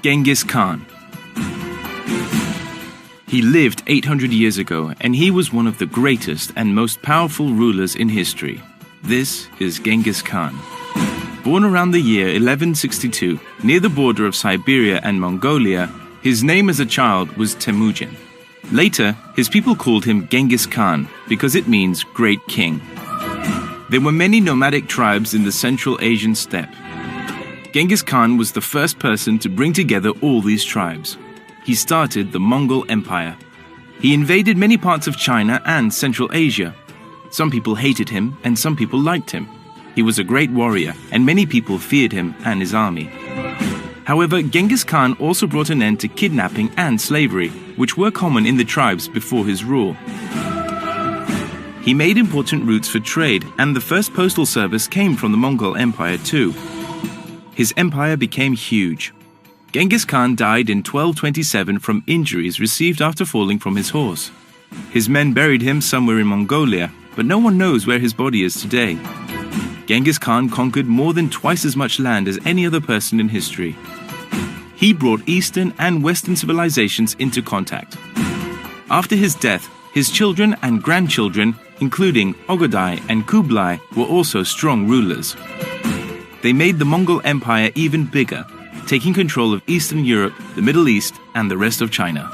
Genghis Khan. He lived 800 years ago, and he was one of the greatest and most powerful rulers in history. This is Genghis Khan. Born around the year 1162, near the border of Siberia and Mongolia, his name as a child was Temujin. Later, his people called him Genghis Khan because it means Great King. There were many nomadic tribes in the Central Asian steppe. Genghis Khan was the first person to bring together all these tribes. He started the Mongol Empire. He invaded many parts of China and Central Asia. Some people hated him and some people liked him. He was a great warrior and many people feared him and his army. However, Genghis Khan also brought an end to kidnapping and slavery, which were common in the tribes before his rule. He made important routes for trade, and the first postal service came from the Mongol Empire too. His empire became huge. Genghis Khan died in 1227 from injuries received after falling from his horse. His men buried him somewhere in Mongolia, but no one knows where his body is today. Genghis Khan conquered more than twice as much land as any other person in history. He brought Eastern and Western civilizations into contact. After his death, his children and grandchildren, including Ogodai and Kublai, were also strong rulers. They made the Mongol Empire even bigger, taking control of Eastern Europe, the Middle East, and the rest of China.